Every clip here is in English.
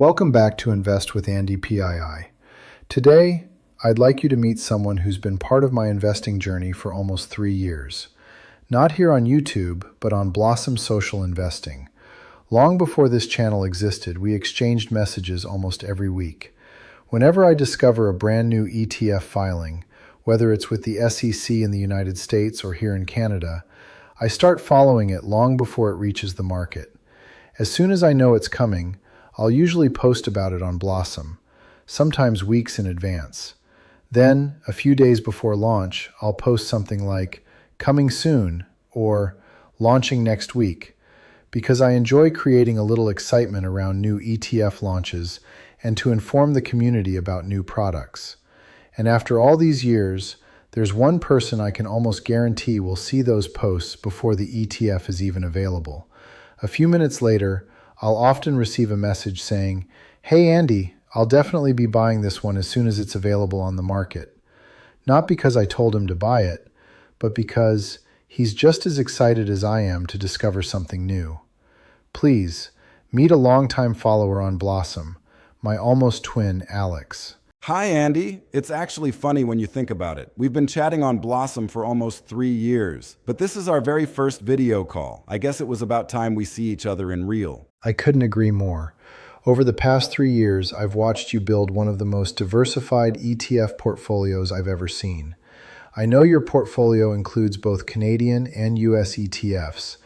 Welcome back to Invest with AndyPii. Today, I'd like you to meet someone who's been part of my investing journey for almost 3 years. Not here on YouTube, but on Blossom Social Investing. Long before this channel existed, we exchanged messages almost every week. Whenever I discover a brand new ETF filing, whether it's with the SEC in the United States or here in Canada, I start following it long before it reaches the market. As soon as I know it's coming, I'll usually post about it on Blossom, sometimes weeks in advance. Then, a few days before launch, I'll post something like, "Coming soon," or "Launching next week," because I enjoy creating a little excitement around new ETF launches and to inform the community about new products. And after all these years, there's one person I can almost guarantee will see those posts before the ETF is even available. A few minutes later, I'll often receive a message saying, "Hey Andy, I'll definitely be buying this one as soon as it's available on the market." Not because I told him to buy it, but because he's just as excited as I am to discover something new. Please, meet a longtime follower on Blossom, my almost twin, Alex. Hi, Andy. It's actually funny when you think about it. We've been chatting on Blossom for almost 3 years, but this is our very first video call. I guess it was about time we see each other in real. I couldn't agree more. Over the past 3 years, I've watched you build one of the most diversified ETF portfolios I've ever seen. I know your portfolio includes both Canadian and US ETFs,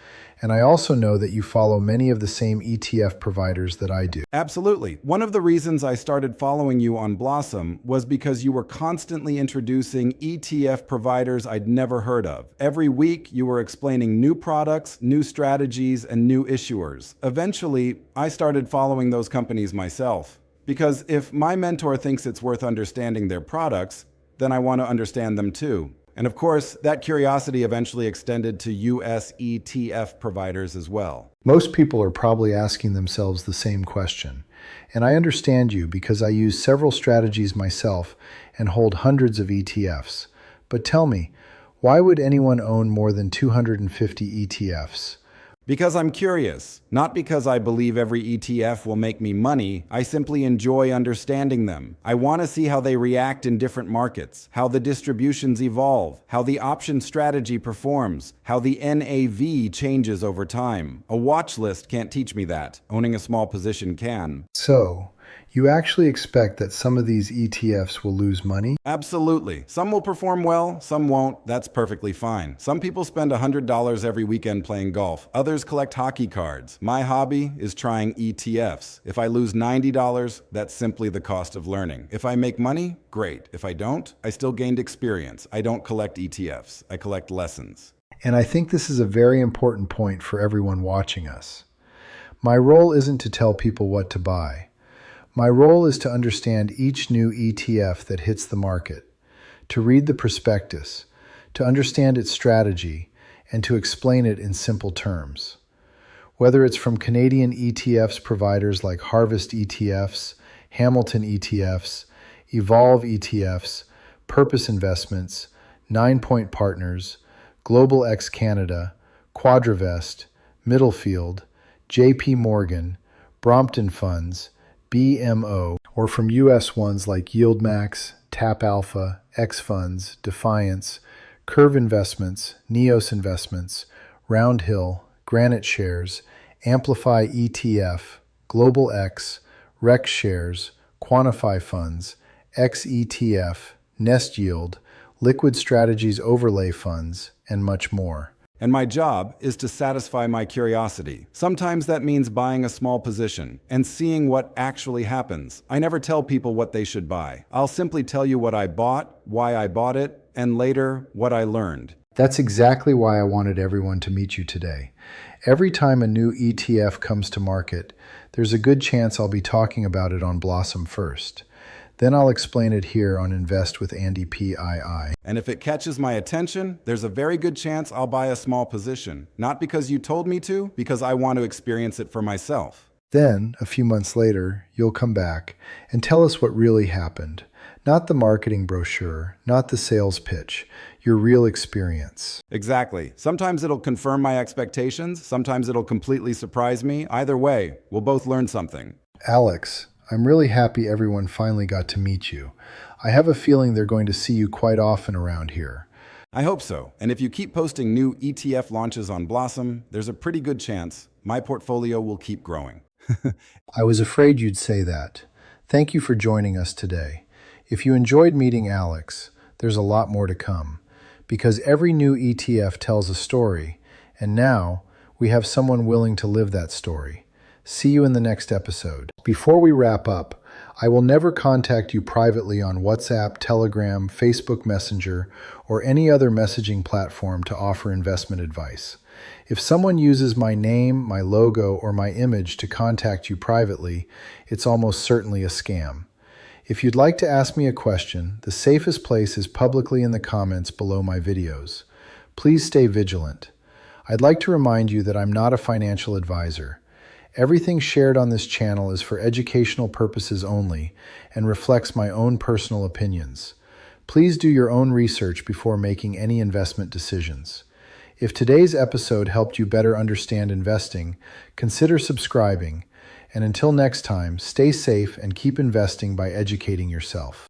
and I also know that you follow many of the same ETF providers that I do. Absolutely. One of the reasons I started following you on Blossom was because you were constantly introducing ETF providers I'd never heard of. Every week, you were explaining new products, new strategies, and new issuers. Eventually, I started following those companies myself. Because if my mentor thinks it's worth understanding their products, then I want to understand them too. And of course, that curiosity eventually extended to US ETF providers as well. Most people are probably asking themselves the same question. And I understand you because I use several strategies myself and hold hundreds of ETFs. But tell me, why would anyone own more than 250 ETFs? Because I'm curious, not because I believe every ETF will make me money. I simply enjoy understanding them. I want to see how they react in different markets, how the distributions evolve, how the option strategy performs, how the NAV changes over time. A watch list can't teach me that. Owning a small position can. So, you actually expect that some of these ETFs will lose money? Absolutely. Some will perform well, some won't. That's perfectly fine. Some people spend $100 every weekend playing golf. Others collect hockey cards. My hobby is trying ETFs. If I lose $90, that's simply the cost of learning. If I make money, great. If I don't, I still gained experience. I don't collect ETFs. I collect lessons. And I think this is a very important point for everyone watching us. My role isn't to tell people what to buy. My role is to understand each new ETF that hits the market, to read the prospectus, to understand its strategy, and to explain it in simple terms. Whether it's from Canadian ETFs providers like Harvest ETFs, Hamilton ETFs, Evolve ETFs, Purpose Investments, 9 Point Partners, Global X Canada, Quadravest, Middlefield, JP Morgan, Brompton Funds, BMO, or from US ones like YieldMax, Tap Alpha, X Funds, Defiance, Curve Investments, Neos Investments, Roundhill, Granite Shares, Amplify ETF, Global X, Rex Shares, Quantify Funds, XETF, Nest Yield, Liquid Strategies Overlay Funds, and much more. And my job is to satisfy my curiosity. Sometimes that means buying a small position and seeing what actually happens. I never tell people what they should buy. I'll simply tell you what I bought, why I bought it, and later, what I learned. That's exactly why I wanted everyone to meet you today. Every time a new ETF comes to market, there's a good chance I'll be talking about it on Blossom first. Then I'll explain it here on Invest with AndyPii. And if it catches my attention, there's a very good chance I'll buy a small position. Not because you told me to, because I want to experience it for myself. Then, a few months later, you'll come back and tell us what really happened. Not the marketing brochure, not the sales pitch, your real experience. Exactly. Sometimes it'll confirm my expectations, sometimes it'll completely surprise me. Either way, we'll both learn something. Alex, I'm really happy everyone finally got to meet you. I have a feeling they're going to see you quite often around here. I hope so. And if you keep posting new ETF launches on Blossom, there's a pretty good chance my portfolio will keep growing. I was afraid you'd say that. Thank you for joining us today. If you enjoyed meeting Alex, there's a lot more to come. Because every new ETF tells a story, and now we have someone willing to live that story. See you in the next episode. Before we wrap up, I will never contact you privately on WhatsApp, Telegram, Facebook Messenger, or any other messaging platform to offer investment advice. If someone uses my name, my logo, or my image to contact you privately, it's almost certainly a scam. If you'd like to ask me a question, the safest place is publicly in the comments below my videos. Please stay vigilant. I'd like to remind you that I'm not a financial advisor. Everything shared on this channel is for educational purposes only and reflects my own personal opinions. Please do your own research before making any investment decisions. If today's episode helped you better understand investing, consider subscribing. And until next time, stay safe and keep investing by educating yourself.